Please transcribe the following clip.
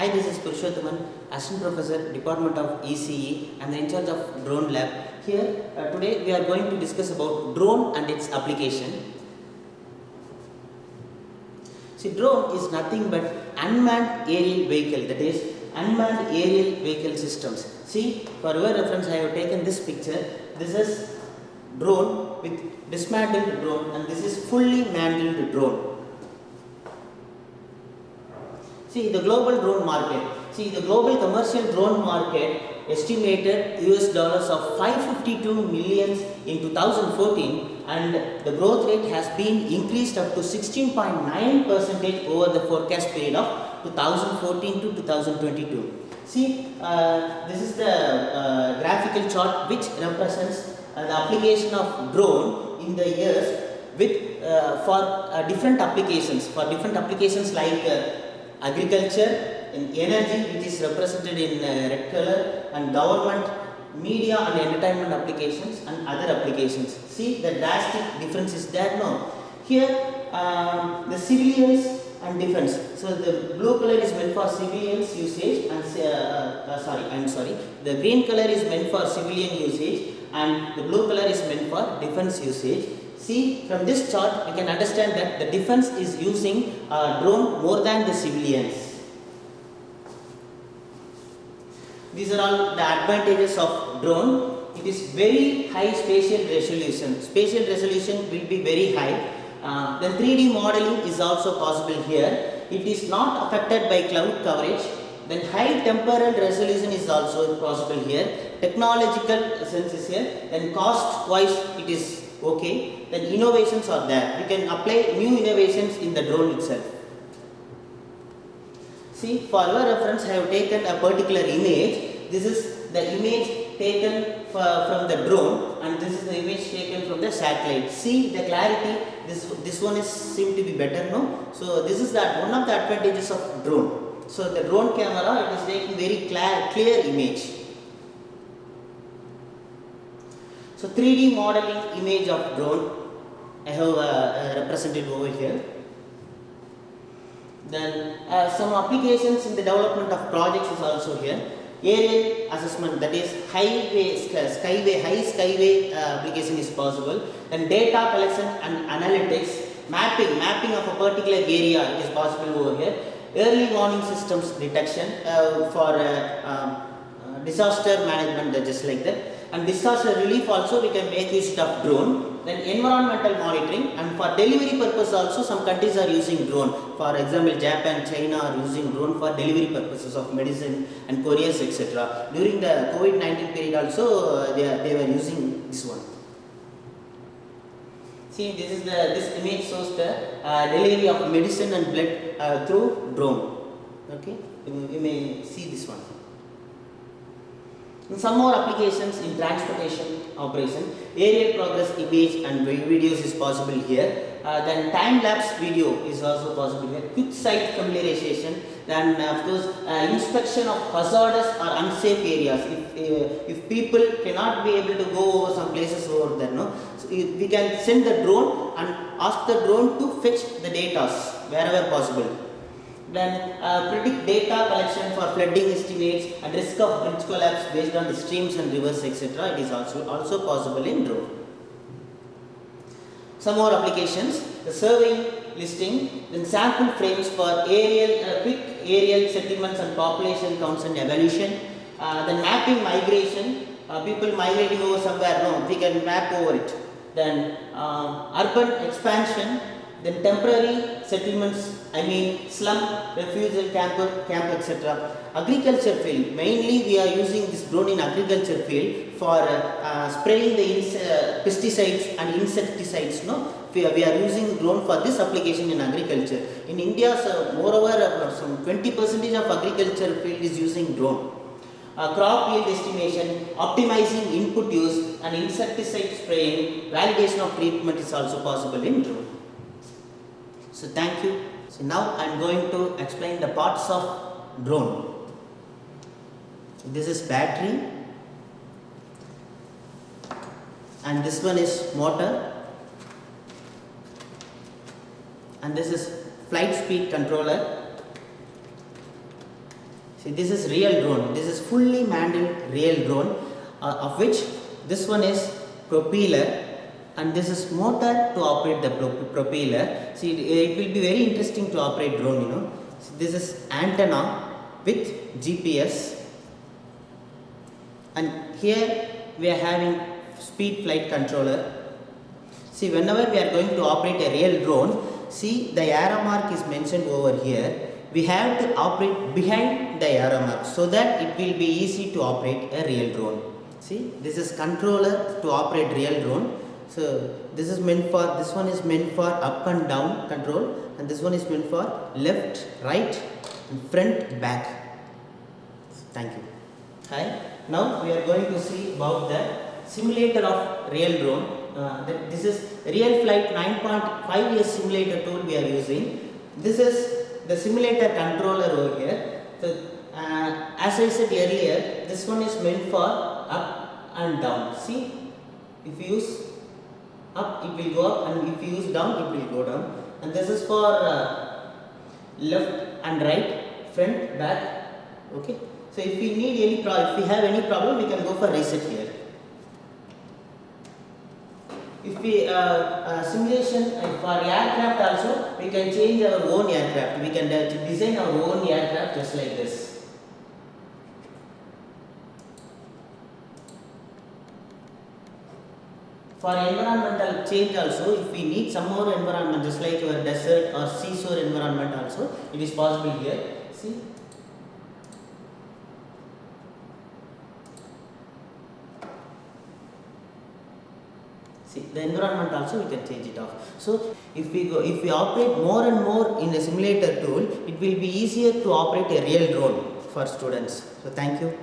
Hi, this is Purushothaman, Assistant Professor, Department of ECE. I am in charge of Drone Lab. Here, today we are going to discuss about drone and its application. See, drone is nothing but unmanned aerial vehicle, that is unmanned aerial vehicle systems. See, for your reference, I have taken this picture. This is drone with dismantled drone, and this is fully manned drone. See, the global drone market. See, the global commercial drone market estimated US dollars of 552 millions in 2014, and the growth rate has been increased up to 16.9% over the forecast period of 2014 to 2022. See, this is the graphical chart which represents the application of drone in the years with for different applications like agriculture, in energy, which is represented in red color, and government, media and entertainment applications, and other applications. See, the drastic difference is there now. Here, the civilians and defense. So the blue color is meant for civilians usage, and the green color is meant for civilian usage, and the blue color is meant for defense usage. See, from this chart we can understand that the defense is using drone more than the civilians. These are all the advantages of drone. It is very high spatial resolution. Spatial resolution will be very high. Then 3D modeling is also possible here. It is not affected by cloud coverage. Then high temporal resolution is also possible here. Technological sense is here. Then cost wise it is okay. Then innovations are there. We can apply new innovations in the drone itself. See, for your reference, I have taken a particular image. This is the image taken from the drone, and this is the image taken from the satellite. See the clarity. This one is seem to be better, no? So this is one of the advantages of drone. So the drone camera, it is taking very clear image. So 3D modeling image of drone I have represented over here. Then some applications in the development of projects is also here. Aerial assessment, that is high skyway application is possible. Then data collection and analytics, mapping of a particular area is possible over here. Early warning systems detection for disaster management, just like that. And disaster relief also we can make use of drone. Then environmental monitoring, and for delivery purpose also some countries are using drone. For example, Japan, China are using drone for delivery purposes of medicine and couriers, etc. During the COVID-19 period also they were using this one. See, this image shows the delivery of medicine and blood through drone. Okay, you may see this one. In some more applications in transportation operation, aerial progress image and videos is possible here. Then time-lapse video is also possible here. Quick site familiarization. Then of course inspection of hazardous or unsafe areas. If people cannot be able to go over some places over there, no, so we can send the drone and ask the drone to fetch the data wherever possible. Then predict data collection for flooding estimates and risk of bridge collapse based on the streams and rivers, etc. It is also possible in drone. Some more applications: the surveying listing, then sample frames for quick aerial settlements and population counts and evolution. Then mapping migration, people migrating over somewhere, no, we can map over it. Then urban expansion. Then temporary settlements, I mean slum, refugee camp, etc. Agriculture field, mainly we are using this drone in agriculture field for spraying the pesticides and insecticides. No, we are using drone for this application in agriculture. In India, moreover, some 20% of agriculture field is using drone. Crop yield estimation, optimizing input use, and insecticide spraying, validation of treatment is also possible in drone. So thank you. So now I am going to explain the parts of drone. This is battery, and this one is motor, and this is flight speed controller, See, this is real drone. This is fully manned real drone, of which this one is propeller and this is motor to operate the propeller. See, it will be very interesting to operate drone, you know. See, this is antenna with GPS, and here we are having speed flight controller. See, whenever we are going to operate a real drone, see the arrow mark is mentioned over here. We have to operate behind the arrow mark so that it will be easy to operate a real drone. See, this is controller to operate real drone. So this is meant for, this one is meant for up and down control, and this one is meant for left, right, and front, back. Thank you. Hi. Now we are going to see about the simulator of real drone. This is real flight 9.5 years simulator tool we are using. This is the simulator controller over here. So as I said earlier, this one is meant for up and down. See, if you use up, it will go up, and if you use down, it will go down. And this is for left and right, front, back. Okay. So if we need any if we have any problem, we can go for reset here. If we simulation for aircraft also, we can change our own aircraft. We can design our own aircraft just like this. For environmental change also, if we need some more environment, just like your desert or seashore environment also, it is possible here. See. See, the environment also we can change it off. So if we operate more and more in a simulator tool, it will be easier to operate a real drone for students. So thank you.